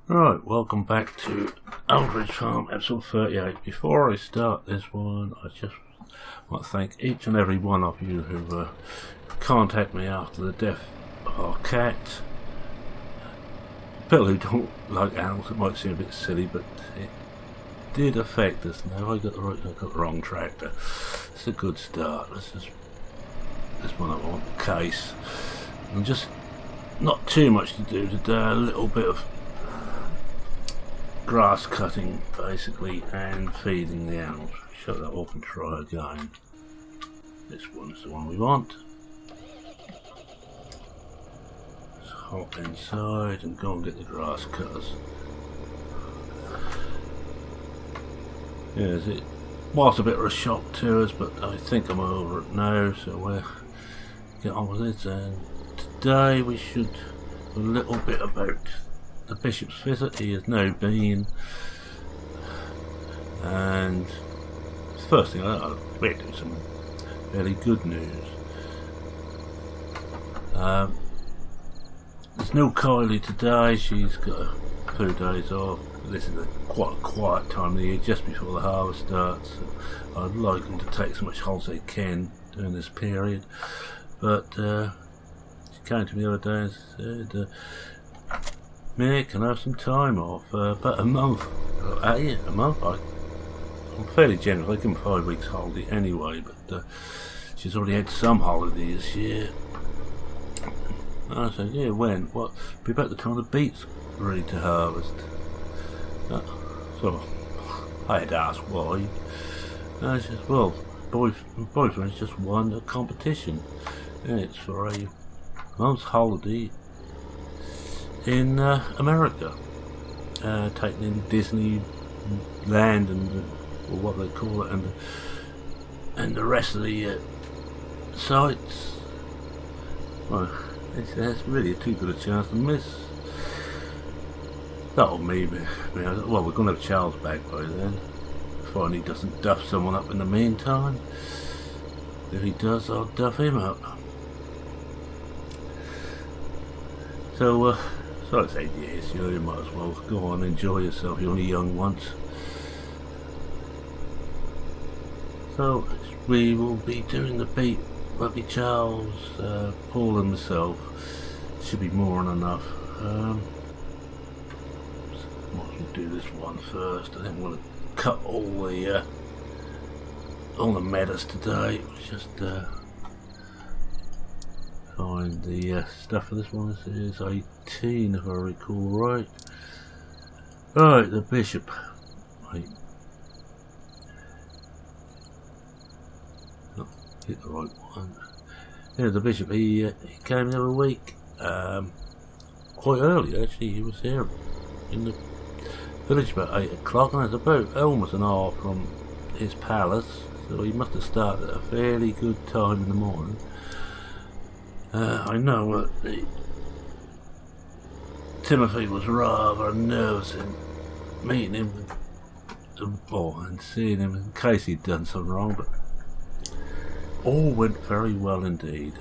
Right, welcome back to Aldridge Farm, episode 38. Before I start this one, I just want to thank each and every one of you who contacted me after the death of our cat. People who don't like animals, it might seem a bit silly, but it did affect us. Now I got the wrong tractor. It's a good start. This one I want the case. And just not too much to do today, a little bit of grass cutting basically and feeding the animals. Shut that off and try again. This one's the one we want. Let's hop inside and go and get the grass cutters. Yes, it was a bit of a shock to us, but I think I'm over it now, so we'll get on with it. And today we should a little bit about the bishop's visit. He has now been, and the first thing I read is some fairly good news. There's no Kylie today. She's got a few days off. This is quite a quiet time of the year, just before the harvest starts. So I'd like them to take as much holiday as they can during this period. But she came to me the other day and said, Mick, can I have some time off? About a month. Yeah, a month. I'm fairly generous. I give them 5 weeks holiday anyway, but she's already had some holiday this year. And I said, yeah, when? What? Be about the time the beet's ready to harvest. So I had asked why. And I said, well, boyfriend's just won a competition, and it's for a month's holiday in America, taking in Disneyland or what they call it, and the rest of the sites. Well, it's really too good a chance to miss. That'll maybe. Well, we're going to have Charles back by then. Finally doesn't duff someone up in the meantime. If he does, I'll duff him up. So I said, yes, you might as well go on, enjoy yourself, you're only young once. So we will be doing the beat. Rugby Charles, Paul and myself. Should be more than enough. Might as well do this one first. I didn't want to cut all the meadows today. Just find the stuff for this one. This is 18 if I recall right. Right, the bishop. Right. Oh, hit the right one. Yeah, the bishop, he came the other week. Quite early actually. He was here in the village about 8 o'clock, and it's about almost an hour from his palace, so he must have started at a fairly good time in the morning. I know that Timothy was rather nervous in meeting him and seeing him in case he'd done something wrong, but all went very well indeed.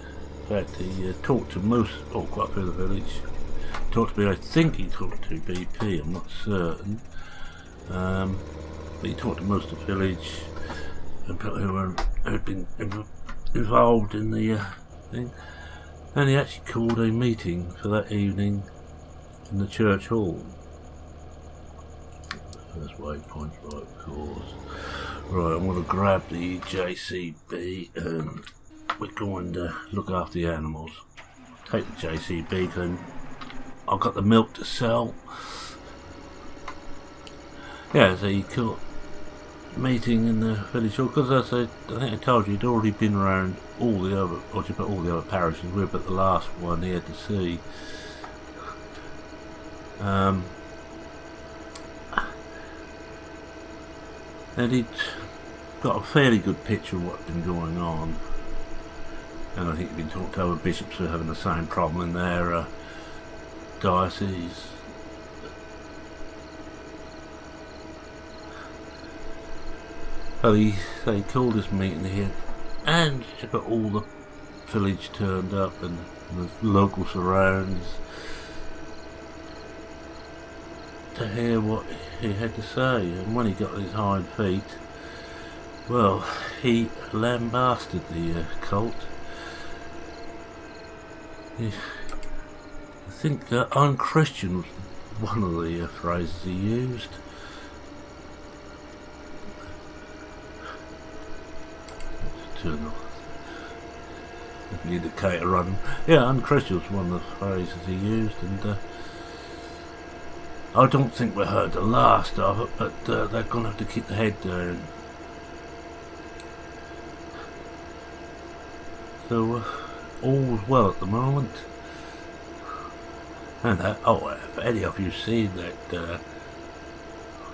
In fact, he talked to quite a few of the village. Talked to me, I think he talked to BP, I'm not certain. But he talked to most of the village and people who had been involved in the thing. And he actually called a meeting for that evening in the church hall. First waypoint, right, of course. Right, I'm going to grab the JCB and we're going to look after the animals. Take the JCB because I've got the milk to sell. Yeah, so he called meeting in the village hall, because I think I told you he'd already been around all the other parishes. We're but the last one he had to see. And he'd got a fairly good picture of what's been going on, and I think he'd been talking to other bishops who are having the same problem in their diocese. So he called this meeting here, and about all the village turned up and the local surrounds. to hear what he had to say, and when he got his hind feet, well, he lambasted the colt. I think unchristian was one of the phrases he used. Turn off the indicator running. Yeah, unchristian was one of the phrases he used, and I don't think we heard the last of it, but they're going to have to keep the head down. So all's well at the moment. And if any of you seen that, I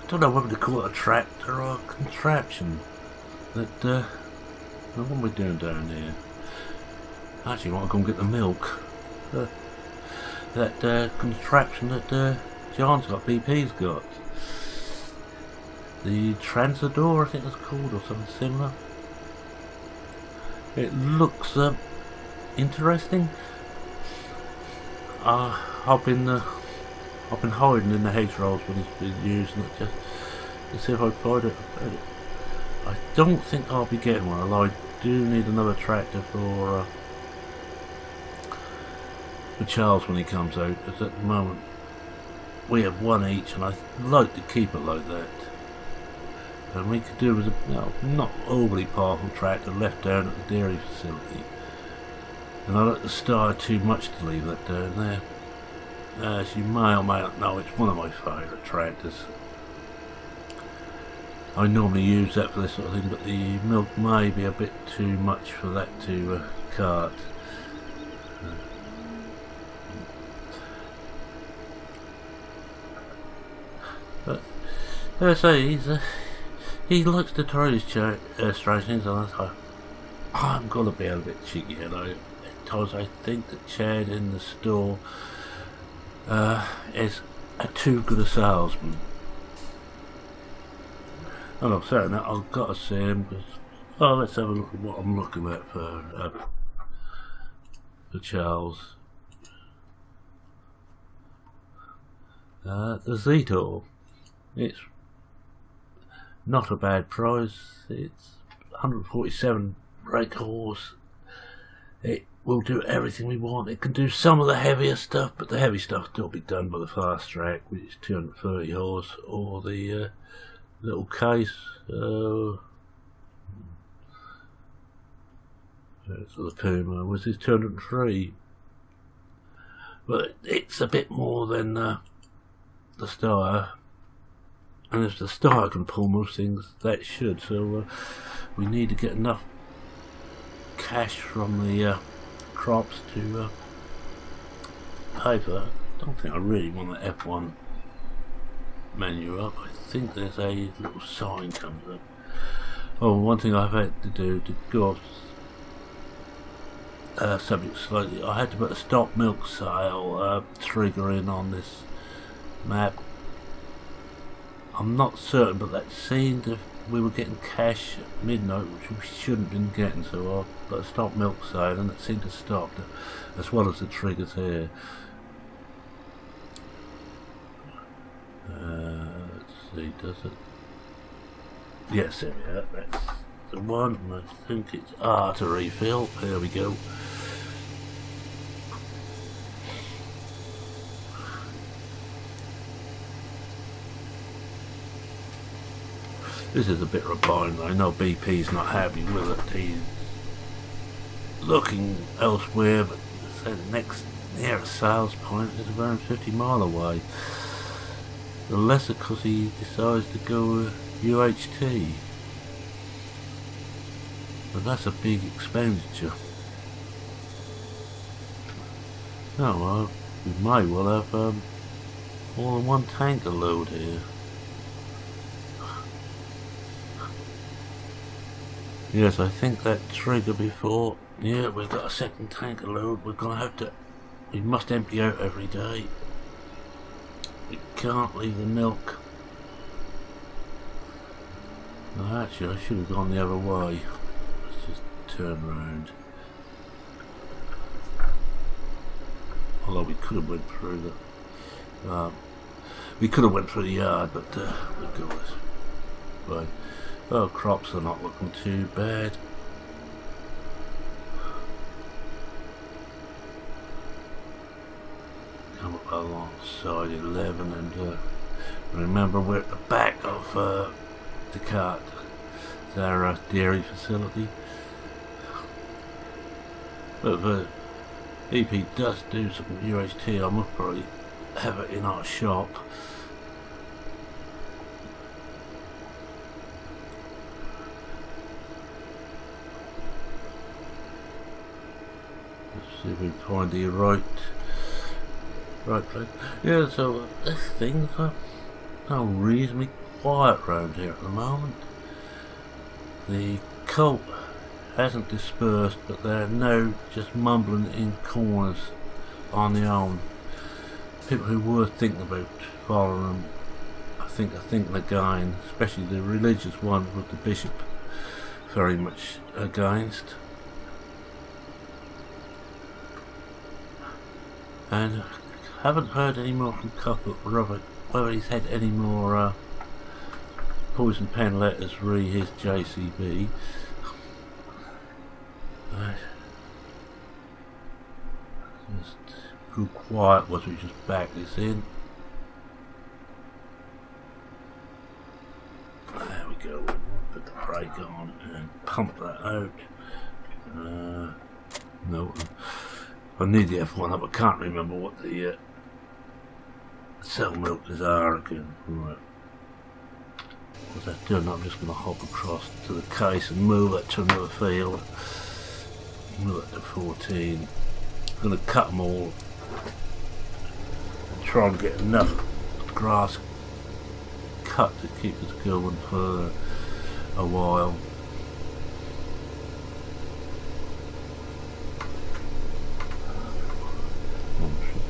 don't know whether to call it a tractor or a contraption. That what am we doing down here? Actually, I want to go and get the milk. That contraption that John's got, BP's got. The Transador, I think it's called, or something similar. It looks interesting. I've been hiding in the hedgerows when it's been using it just to see if I find it. I don't think I'll be getting one, although I do need another tractor for Charles when he comes out, because at the moment we have one each, and I'd like to keep it like that. And we could do with a not overly powerful tractor left down at the dairy facility. And I like the Star too much to leave that down there. As you may or may not know, it's one of my favourite tractors. I normally use that for this sort of thing, but the milk may be a bit too much for that to cart. But as I say, he likes to try his strange things, and I'm gonna be a bit cheeky, you know. At times I think that Chad in the store is too good a salesman. And I'm saying that, I've got to see him, because let's have a look at what I'm looking at for Charles. The Zetor. It's not a bad price. It's 147 brake horse. It will do everything we want. It can do some of the heavier stuff, but the heavy stuff still be done by the fast track, which is 230 horse, or the little case. That's the Puma, which is 203. But it's a bit more than the Star. And if the Star can pull most things, that should. So we need to get enough cash from the crops to pay for that. I don't think I really want the F1 menu up. I think there's a little sign comes up. Oh, one thing I've had to do to go off subject slightly, I had to put a stop milk sale trigger in on this map. I'm not certain, but that seemed if we were getting cash at midnight, which we shouldn't have been getting, so I put a stop milk sale, and it seemed to stop, as well as the triggers here. Let's see, does it? Yes, there we are. That's the one. I think it's to refill. There we go. This is a bit of a bind. I know BP's not happy with it. He's looking elsewhere, but the next nearest sales point is around 50 miles away. The lesser because he decides to go UHT. But that's a big expenditure. Oh well, we may well have more than one tanker load here. Yes, I think that trigger before. Yeah, we've got a second tanker load. We're gonna have to. We must empty out every day. We can't leave the milk. No, actually, I should have gone the other way. Let's just turn round. Although we could have went through the. We could have went through the yard, but regardless. Right. Well, crops are not looking too bad. Come up alongside 11 and remember we're at the back of the cart, our dairy facility. But if EP does do some UHT, I must probably have it in our shop. Let's see if we can find the right place. Yeah, so things are reasonably quiet around here at the moment. The cult hasn't dispersed, but they're now just mumbling in corners on their own. People who were thinking about following them, I think are thinking again, especially the religious ones with the bishop very much against. And I haven't heard any more from Cuthbert Robert, whether he's had any more poison pen letters re his JCB. Just go quiet once we just back this in. There we go. Put the brake on and pump that out. No, I need the F1 up. I can't remember what the cell milkers are again. Right. What's that doing? I'm just going to hop across to the case and move it to another field. Move it to 14. I'm going to cut them all and try and get enough grass cut to keep us going for a while.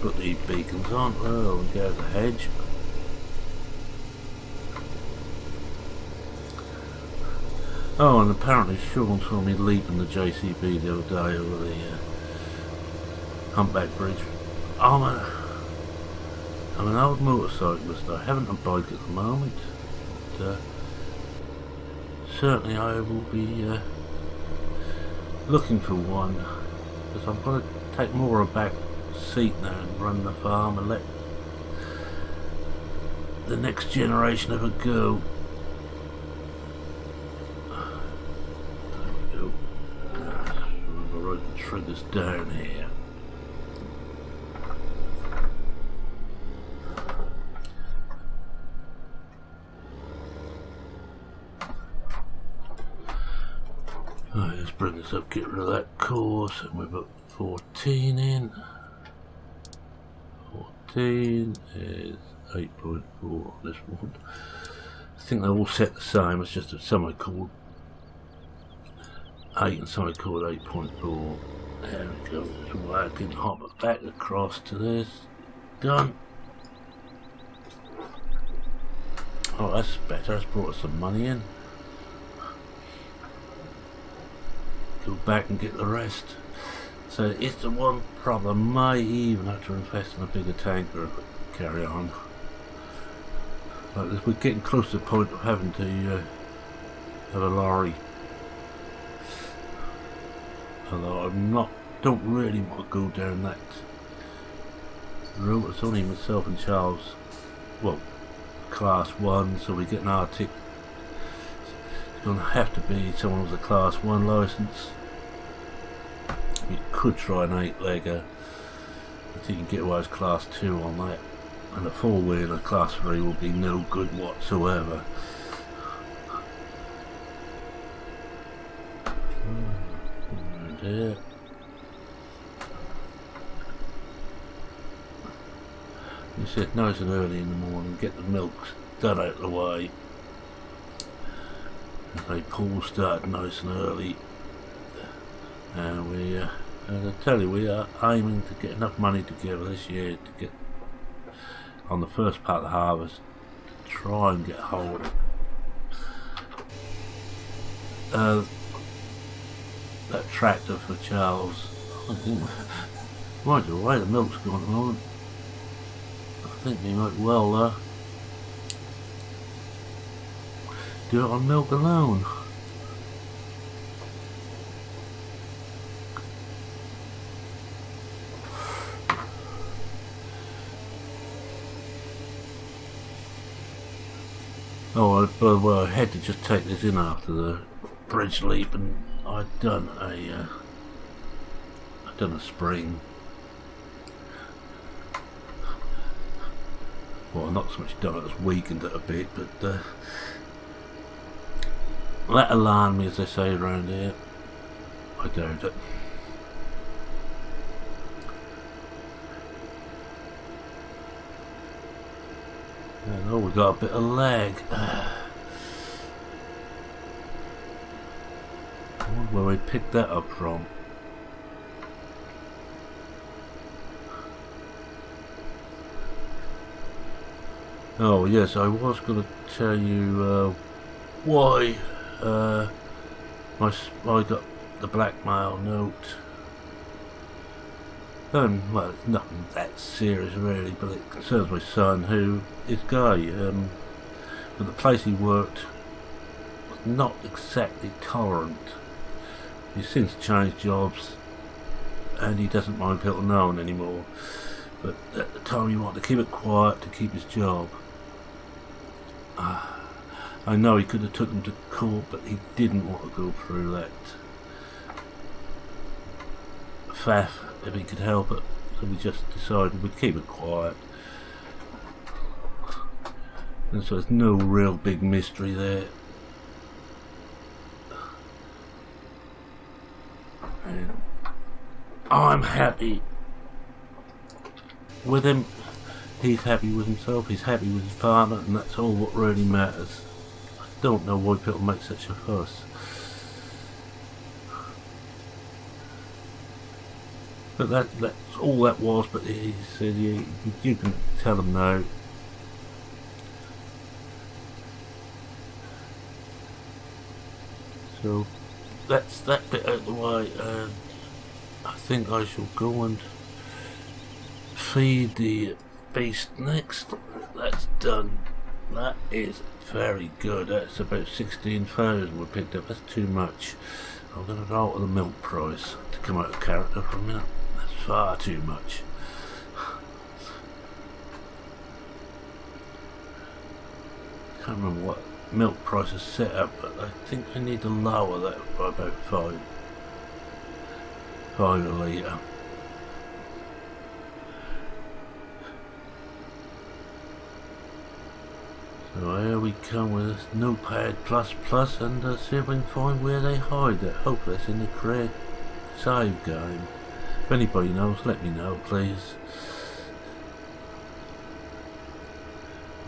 Put these beacons on. Oh, we go to the hedge. Oh, and apparently Sean saw me leaping the JCB the other day over the Humpback Bridge. I'm an old motorcyclist. I haven't a bike at the moment. But, certainly I will be looking for one, because I'm going to take more of a back seat now and run the farm and let the next generation of it go. There we go. Remember, I can thread this down here. Alright, let's bring this up, get rid of that course, and we've got 14 in. 14 is 8.4 on this one. I think they're all set the same, it's just that some are called 8 and some are called 8.4. There we go, so I can hop it back across to this. Done. Oh, that's better, that's brought us some money in. Go back and get the rest. So it's the one problem. May even have to invest in a bigger tanker if we carry on. Like this, we're getting close to the point of having to have a lorry. Although don't really want to go down that route. It's only myself and Charles. Well, class 1, so we get an Arctic. It's going to have to be someone with a class 1 license. We could try an 8-legger, but you can get away as class 2 on that, and a 4-wheeler class 3 will be no good whatsoever. Right there. You sit nice and early in the morning, get the milk done out of the way. They pull started nice and early. And as I tell you, we are aiming to get enough money together this year to get on the first part of the harvest, to try and get hold of that tractor for Charles. I think, right away, the milk's gone at the moment. think we might well do it on milk alone. Oh, by the way, I had to just take this in after the bridge leap, and I'd done a spring. Well, not so much done it, it's weakened it a bit, but that alarmed me, as they say around here. I doubt it. And oh, we got a bit of lag. I wonder where we picked that up from. Oh yes, I was going to tell you why I got the blackmail note. Well, it's nothing that serious really, but it concerns my son, who is gay. But the place he worked was not exactly tolerant. He's since changed jobs, and he doesn't mind people knowing anymore. But at the time he wanted to keep it quiet to keep his job. I know he could have took him to court, but he didn't want to go through that faff if he could help it. So we just decided we'd keep it quiet. And so there's no real big mystery there. And I'm happy with him. He's happy with himself, he's happy with his partner, and that's all what really matters. I don't know why people make such a fuss. But that's all that was, but he said you can tell him no. So that's that bit out of the way. I think I shall go and feed the beast next. That's done. That is very good. That's about 16,000 we picked up. That's too much. I'm going to alter the milk price to come out of character for a minute. That's far too much. Can't remember what milk price is set up, but I think I need to lower that by about 5 a litre. So here we come with this Notepad++, and see if we can find where they hide it. Hopefully it's in the correct save game. If anybody knows, let me know, please.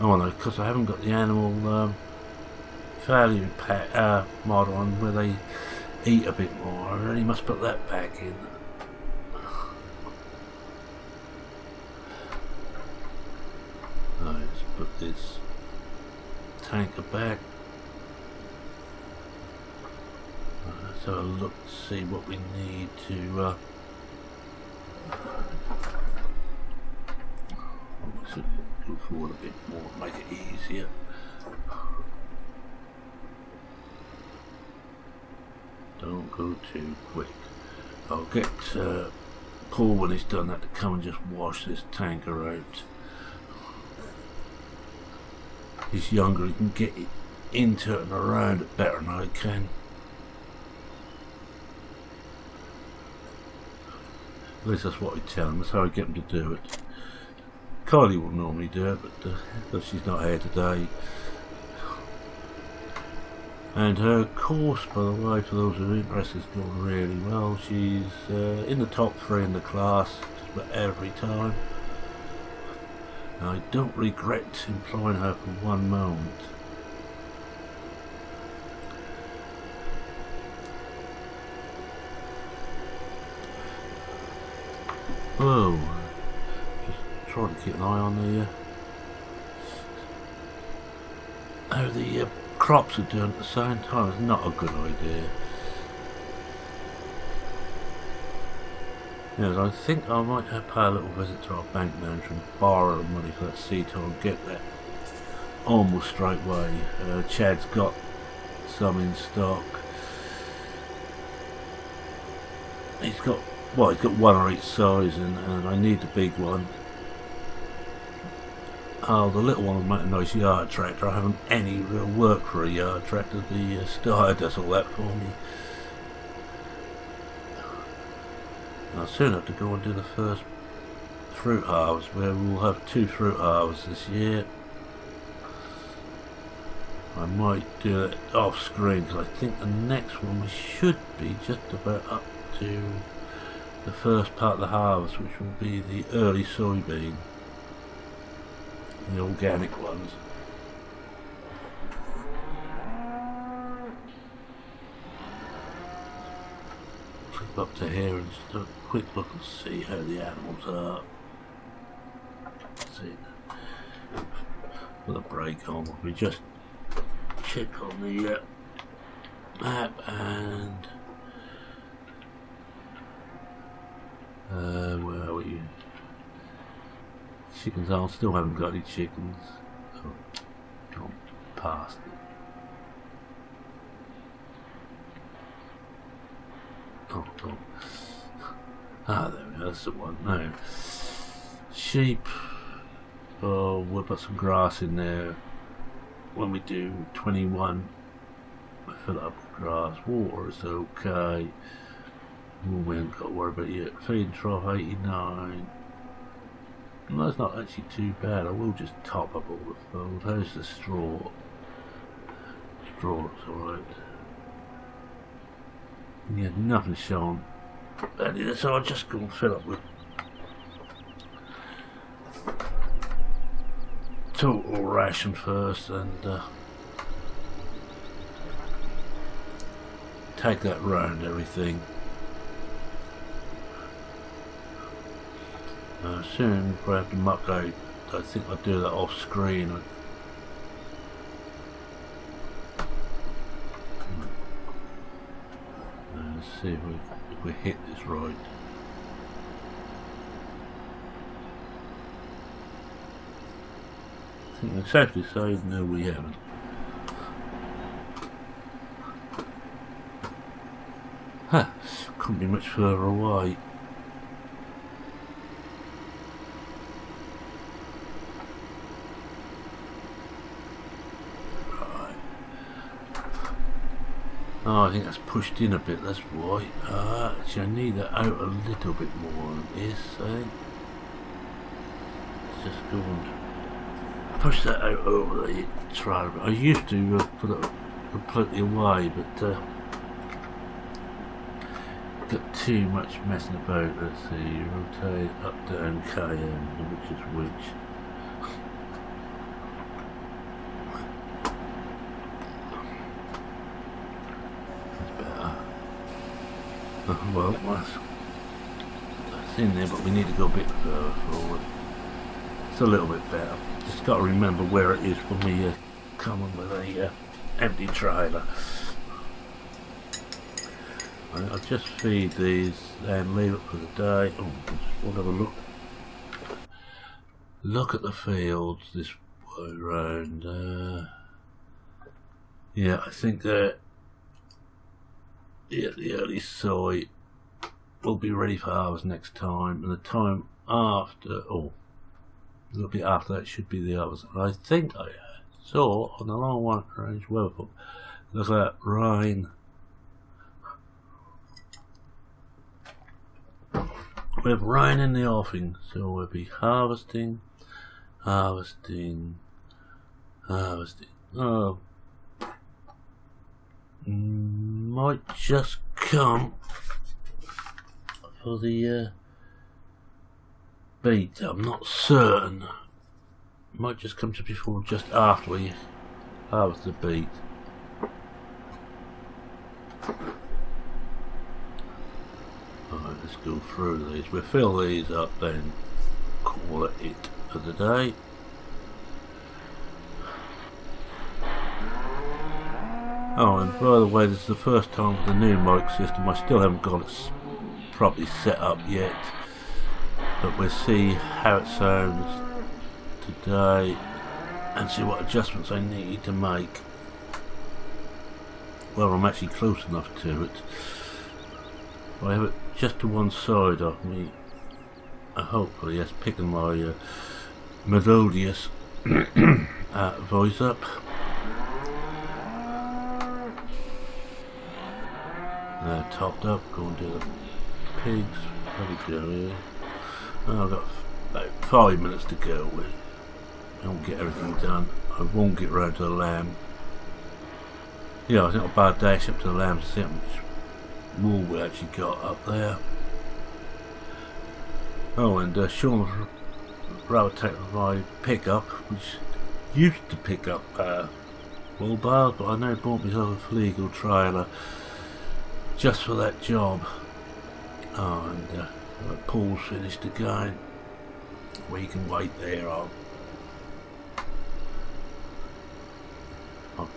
Oh no, because I haven't got the animal value pack mod on where they eat a bit more. I really must put that back in. Right, let's put this tanker back. Let's have a look to see what we need to go forward a bit more, make it easier. Don't go too quick. I'll get Paul when he's done that to come and just wash this tanker out. He's younger, he can get it into it and around it better than I can. At least that's what I tell him, that's how I get him to do it. Kylie will normally do it, but she's not here today. And her course, by the way, for those who are interested, is going really well. She's in the top 3 in the class just about every time. I don't regret employing her for one moment. Whoa, just trying to keep an eye on how the crops are doing at the same time. It's not a good idea. Yes, I think I might have pay a little visit to our bank manager and borrow the money for that seat and get that almost straight away. Chad's got some in stock. He's got one or each size, and I need the big one. Oh, the little one will make a nice yard tractor. I haven't any real work for a yard tractor. The Steyr does all that for me. I'll soon have to go and do the first fruit harvest, where we'll have 2 fruit harvests this year. I might do it off screen because I think the next one we should be just about up to the first part of the harvest, which will be the early soybean, the organic ones. Flip up to here and just have a quick look and see how the animals are. See, with a break on, we just check on the map and where are we? Chickens. I still haven't got any chickens. Oh, gone past it. Oh. Ah, there we go. That's the one. No sheep. Oh, we'll put some grass in there. When we do 21, we fill it up with grass. Water is okay. We haven't got to worry about it. Feed trough 89. No, that's not actually too bad. I will just top up all the food. How's the straw? Straw looks alright. Yeah, nothing shown. So I'll just go and fill up with total ration first and take that round everything. Soon if I have to muck out, I think I'll do that off screen. Let's see if we hit this right. I think it's actually saying no, we haven't. Huh, couldn't be much further away. Oh, I think that's pushed in a bit, that's why. Actually, I need that out a little bit more than this, eh? Let's just go and push that out over the trailer. I used to put it completely away, but got too much messing about. Let's see, rotate up, down, KM, which is which. Well, that's in there, but we need to go a bit further forward. It's a little bit better. Just got to remember where it is for me coming with a empty trailer. I'll just feed these and leave it for the day. Oh, we'll have a look. Look at the fields this way round. Yeah, I think that the early soy will be ready for harvest next time, and the time after, or a little bit after that, should be the harvest. And I think I saw on the long range weather book, look at that rain. We have rain in the offing, so we'll be harvesting. Oh, might just come for the beet. I'm not certain. Might just come just before or just after we harvest the beet. Alright, let's go through these. We'll fill these up, then call it for the day. Oh, and by the way, this is the first time with the new mic system. I still haven't got it properly set up yet, but we'll see how it sounds today and see what adjustments I need to make. Well, I'm actually close enough to it. I have it just to one side of me. Hopefully that's picking my melodious voice up. Now topped up, going to the pigs. How we go here? Oh, I've got about 5 minutes to go. I don't get everything done. I won't get round to the lamb. Yeah, I think I'll bad dash up to the lamb to see how much wool we actually got up there. Oh, and Sean rather take my pickup, which used to pick up wool bales, but I now bought myself a legal trailer just for that job. Oh, and Paul's finished again. We can wait there. I'll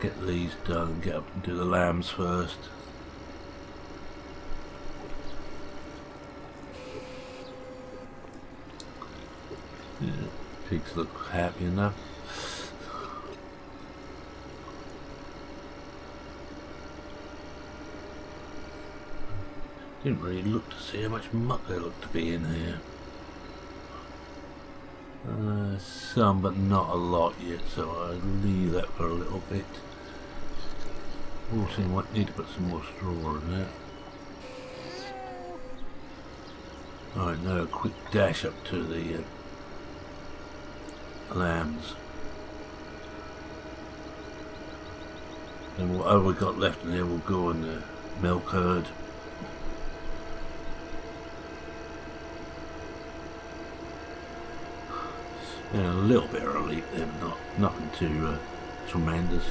get these done and get up and do the lambs first. Yeah, pigs look happy enough. Didn't really look to see how much muck there looked to be in here. Some, but not a lot yet, so I'll leave that for a little bit. Also, might need to put some more straw in there. Alright, now a quick dash up to the lambs. And whatever we got left in there will go in the milk herd. Yeah, a little bit of relief there, but nothing too tremendous.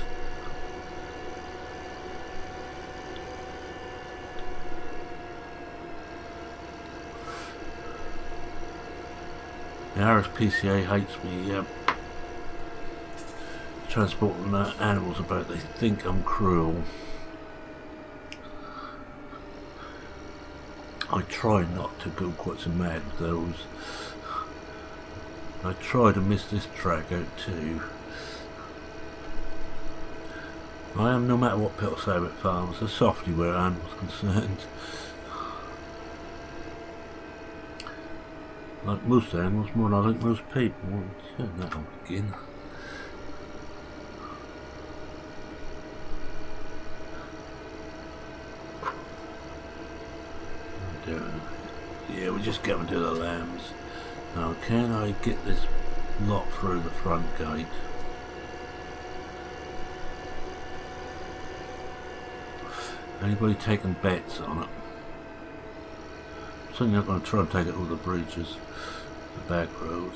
The RSPCA hates me transporting animals about. They think I'm cruel. I try not to go quite so mad with those. I try to miss this track out too. I am, no matter what Petal Sabbath farms, a softy where animals concerned. Like most animals, more than I think most people. Well, turn that on again. Yeah, we're just going to do the lambs. Now, can I get this lot through the front gate? Anybody taking bets on it? I'm certainly not going to try and take it all the bridges, the back road.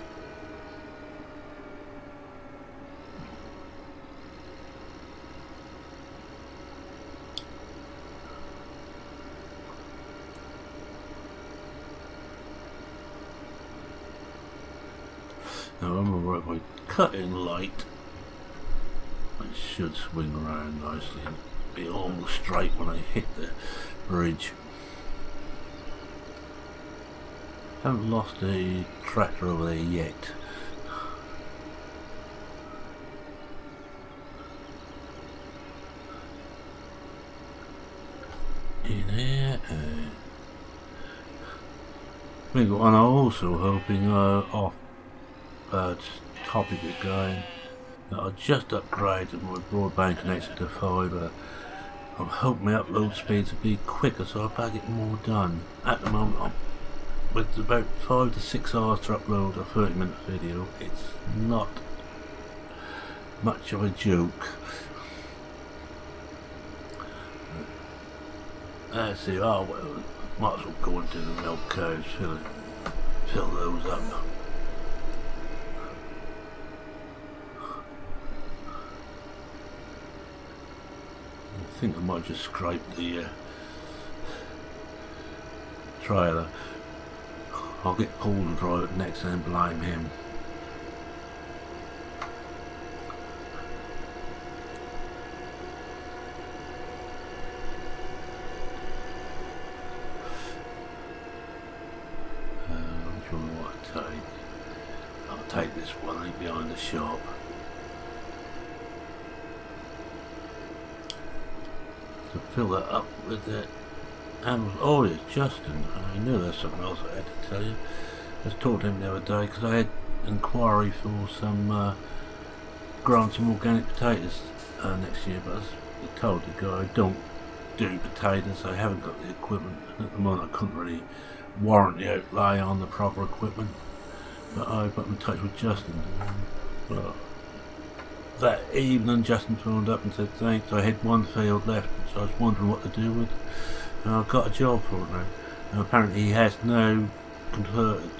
Now remember, if I cut in light, it should swing around nicely and be almost straight when I hit the bridge. Haven't lost a tractor over there yet. In there. And I'm also hoping off topic again that I just upgraded my broadband connection to fibre. I'm hoping my upload speeds will be quicker so I get more done. At the moment, with about 5 to 6 hours to upload a 30-minute video, it's not much of a joke. Let's see, oh well, might as well go into the milk cows, fill those up. I think I might just scrape the trailer. I'll get Paul to drive it next and blame him. shop. To fill that up with the animals. Oh, it's Justin. I knew there's something else I had to tell you. I was talking to him the other day because I had inquiry for some growing some organic potatoes next year, but I was told the guy I don't do potatoes. I haven't got the equipment at the moment. I couldn't really warrant the outlay on the proper equipment, but I got in touch with Justin. Well, that evening Justin phoned up and said thanks. I had one field left, so I was wondering what to do with, and I've got a job for it now. And apparently he has now converted,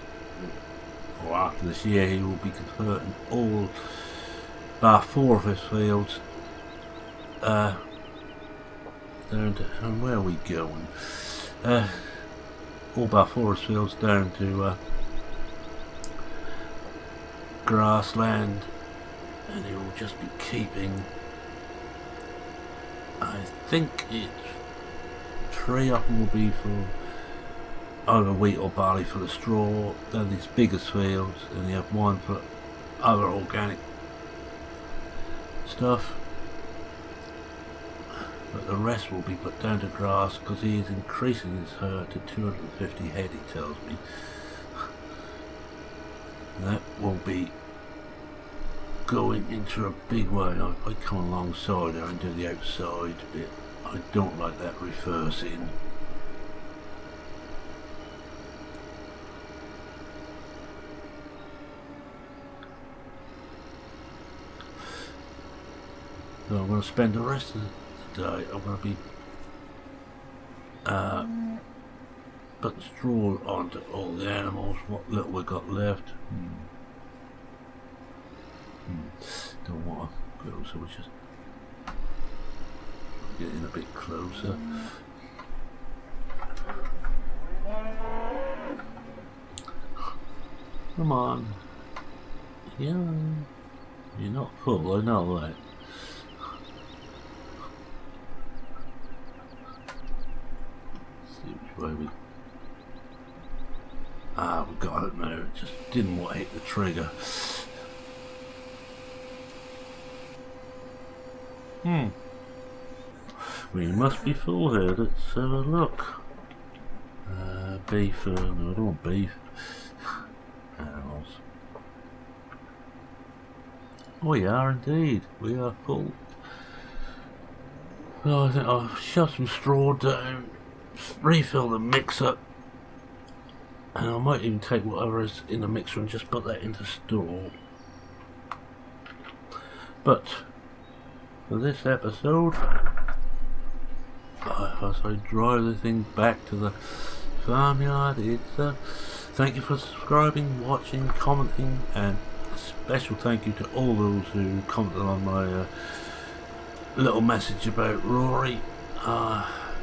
or after this year he will be converting all bar 4 of his fields down to, and where are we going? All bar 4 of his fields down to grassland, and he will just be keeping, I think it's 3 of them will be for either wheat or barley for the straw. They're these biggest fields, and you have 1 for other organic stuff, but the rest will be put down to grass because he is increasing his herd to 250 head, he tells me. That will be going into a big way. I come alongside her and do the outside bit. I don't like that reversing. So I'm going to spend the rest of the day, I'm going to be putting straw onto all the animals, what little we got left. Don't want to go, so we just get in a bit closer. Come on. Yeah, you're not full, I know that. See which way we... Ah, we got it now. Just didn't want to hit the trigger. We must be full here. Let's have a look. Beef, no, I don't want beef. Animals. We are indeed. We are full. Well, I think I'll shove some straw down, refill the mixer, and I might even take whatever is in the mixer and just put that into store. But for this episode, as I drive the thing back to the farmyard, it's thank you for subscribing, watching, commenting, and a special thank you to all those who commented on my little message about Rory.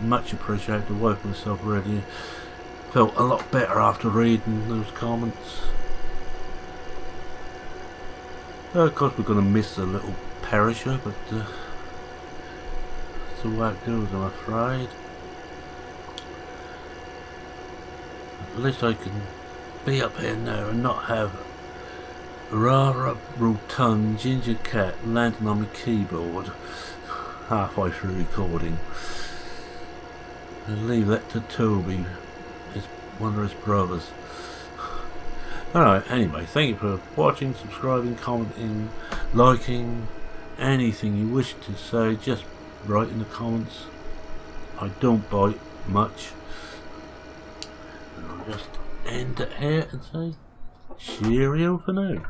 Much appreciated. The wife myself really felt a lot better after reading those comments. Of course we're going to miss the little perisher, but that's the way it goes, I'm afraid. At least I can be up here now and not have a rather rotund ginger cat landing on my keyboard halfway through recording. And leave that to Toby, one of his brothers. Alright, anyway, thank you for watching, subscribing, commenting, liking, anything you wish to say, just write in the comments. I don't bite much. And I'll just end it here and say cheerio for now.